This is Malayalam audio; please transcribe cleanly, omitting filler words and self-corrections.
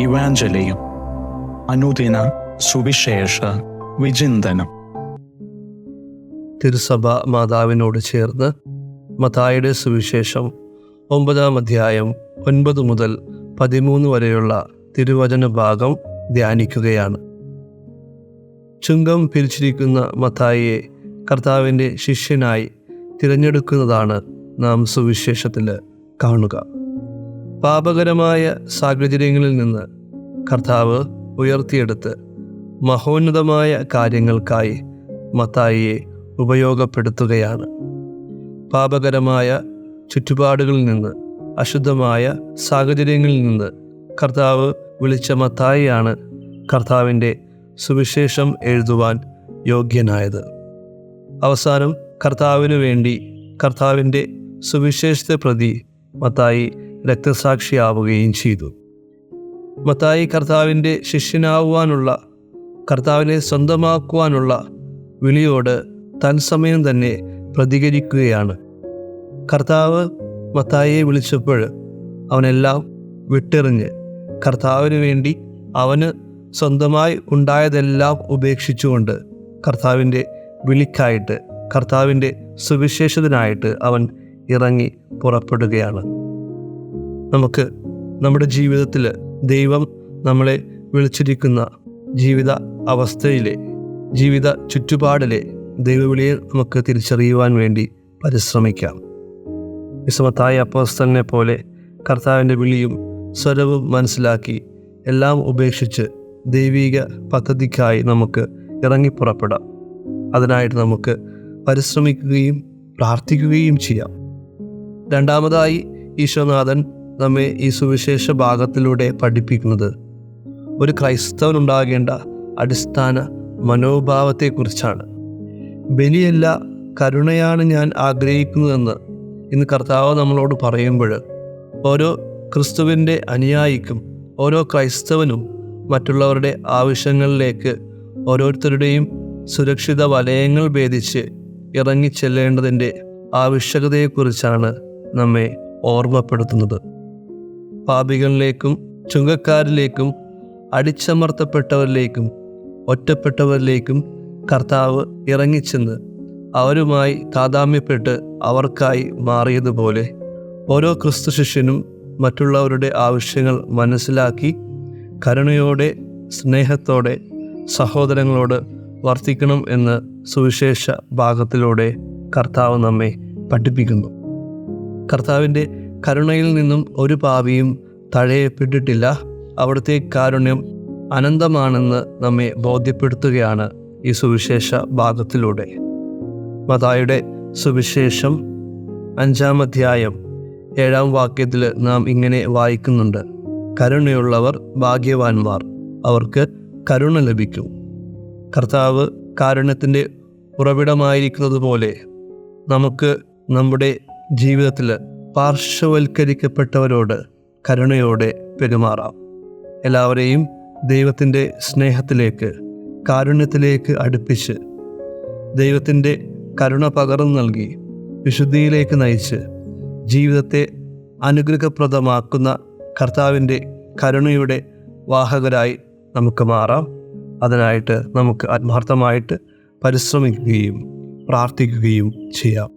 ഇവാഞ്ചലിയും അനുദിന സുവിശേഷ വിചിന്തനം. തിരുസഭ മാതാവിനോട് ചേർന്ന് മത്തായിയുടെ സുവിശേഷം 9-ാം അധ്യായം 9 മുതൽ 13 വരെയുള്ള തിരുവചന ഭാഗം ധ്യാനിക്കുകയാണ്. ചുങ്കം പിരിച്ചിരിക്കുന്ന മത്തായിയെ കർത്താവിൻ്റെ ശിഷ്യനായി തിരഞ്ഞെടുക്കുന്നതാണ് നാം സുവിശേഷത്തിൽ കാണുക. പാപകരമായ സാഹചര്യങ്ങളിൽ നിന്ന് കർത്താവ് ഉയർത്തിയെടുത്ത് മഹോന്നതമായ കാര്യങ്ങൾക്കായി മത്തായിയെ ഉപയോഗപ്പെടുത്തുകയാണ്. പാപകരമായ ചുറ്റുപാടുകളിൽ നിന്ന്, അശുദ്ധമായ സാഹചര്യങ്ങളിൽ നിന്ന് കർത്താവ് വിളിച്ച മത്തായിയാണ് കർത്താവിൻ്റെ സുവിശേഷം എഴുതുവാൻ യോഗ്യനായത്. അവസാനം കർത്താവിനു വേണ്ടി കർത്താവിൻ്റെ സുവിശേഷത്തെ പ്രതി മത്തായി രക്തസാക്ഷിയാവുകയും ചെയ്തു. മത്തായി കർത്താവിൻ്റെ ശിഷ്യനാവുവാനുള്ള, കർത്താവിനെ സ്വന്തമാക്കുവാനുള്ള വിളിയോട് തത്സമയം തന്നെ പ്രതികരിക്കുകയാണ്. കർത്താവ് മത്തായിയെ വിളിച്ചപ്പോൾ അവനെല്ലാം വിട്ടെറിഞ്ഞ് കർത്താവിന് വേണ്ടി അവന് സ്വന്തമായി ഉണ്ടായതെല്ലാം ഉപേക്ഷിച്ചുകൊണ്ട് കർത്താവിൻ്റെ വിളിക്കായിട്ട്, കർത്താവിൻ്റെ സുവിശേഷത്തിനായിട്ട് അവൻ ഇറങ്ങി പുറപ്പെടുകയാണ്. നമുക്ക് നമ്മുടെ ജീവിതത്തിൽ ദൈവം നമ്മളെ വിളിച്ചിരിക്കുന്ന ജീവിത അവസ്ഥയിലെ, ജീവിത ചുറ്റുപാടിലെ ദൈവവിളിയെ നമുക്ക് തിരിച്ചറിയുവാൻ വേണ്ടി പരിശ്രമിക്കാം. മത്തായി അപ്പോസ്തലനെ പോലെ കർത്താവിൻ്റെ വിളിയും സ്വരവും മനസ്സിലാക്കി എല്ലാം ഉപേക്ഷിച്ച് ദൈവിക പദ്ധതിക്കായി നമുക്ക് ഇറങ്ങിപ്പുറപ്പെടാം. അതിനായിട്ട് നമുക്ക് പരിശ്രമിക്കുകയും പ്രാർത്ഥിക്കുകയും ചെയ്യാം. രണ്ടാമതായി ഈശോനാഥൻ നമ്മെ ഈ സുവിശേഷ ഭാഗത്തിലൂടെ പഠിപ്പിക്കുന്നത് ഒരു ക്രൈസ്തവനുണ്ടാകേണ്ട അടിസ്ഥാന മനോഭാവത്തെക്കുറിച്ചാണ്. ബലിയല്ല, കരുണയാണ് ഞാൻ ആഗ്രഹിക്കുന്നതെന്ന് ഇന്ന് കർത്താവ് നമ്മളോട് പറയുമ്പോൾ, ഓരോ ക്രിസ്തുവിൻ്റെ അനുയായിക്കും, ഓരോ ക്രൈസ്തവനും മറ്റുള്ളവരുടെ ആവശ്യങ്ങളിലേക്ക് ഓരോരുത്തരുടെയും സുരക്ഷിത വലയങ്ങൾ ഭേദിച്ച് ഇറങ്ങിച്ചെല്ലേണ്ടതിൻ്റെ ആവശ്യകതയെക്കുറിച്ചാണ് നമ്മെ ഓർമ്മപ്പെടുത്തുന്നത്. പാപികളിലേക്കും ചുങ്കക്കാരിലേക്കും അടിച്ചമർത്തപ്പെട്ടവരിലേക്കും ഒറ്റപ്പെട്ടവരിലേക്കും കർത്താവ് ഇറങ്ങിച്ചെന്ന് അവരുമായി താതാമ്യപ്പെട്ട് അവർക്കായി മാറിയതുപോലെ ഓരോ ക്രിസ്തു ശിഷ്യനും മറ്റുള്ളവരുടെ ആവശ്യങ്ങൾ മനസ്സിലാക്കി കരുണയോടെ, സ്നേഹത്തോടെ സഹോദരങ്ങളോട് വർത്തിക്കണം എന്ന് സുവിശേഷ ഭാഗത്തിലൂടെ കർത്താവ് നമ്മെ പഠിപ്പിക്കുന്നു. കർത്താവിൻ്റെ കരുണയിൽ നിന്നും ഒരു പാപിയും തഴയപ്പെട്ടിട്ടില്ല. അവിടുത്തെ കാരുണ്യം അനന്തമാണെന്ന് നമ്മെ ബോധ്യപ്പെടുത്തുകയാണ് ഈ സുവിശേഷ ഭാഗത്തിലൂടെ. മത്തായിയുടെ സുവിശേഷം 5-ാം അധ്യായം 7-ാം വാക്യത്തിൽ നാം ഇങ്ങനെ വായിക്കുന്നുണ്ട്: കരുണയുള്ളവർ ഭാഗ്യവാന്മാർ, അവർക്ക് കരുണ ലഭിക്കും. കർത്താവ് കാരുണ്യത്തിൻ്റെ ഉറവിടമായിരിക്കുന്നത് പോലെ നമുക്ക് നമ്മുടെ ജീവിതത്തിൽ പാർശ്വവൽക്കരിക്കപ്പെട്ടവരോട് കരുണയോടെ പെരുമാറാം. എല്ലാവരെയും ദൈവത്തിൻ്റെ സ്നേഹത്തിലേക്ക്, കാരുണ്യത്തിലേക്ക് അടുപ്പിച്ച് ദൈവത്തിൻ്റെ കരുണ പകർന്നു നൽകി വിശുദ്ധിയിലേക്ക് നയിച്ച് ജീവിതത്തെ അനുഗ്രഹപ്രദമാക്കുന്ന കർത്താവിൻ്റെ കരുണയുടെ വാഹകരായി നമുക്ക് മാറാം. അതിനായിട്ട് നമുക്ക് ആത്മാർത്ഥമായിട്ട് പരിശ്രമിക്കുകയും പ്രാർത്ഥിക്കുകയും ചെയ്യാം.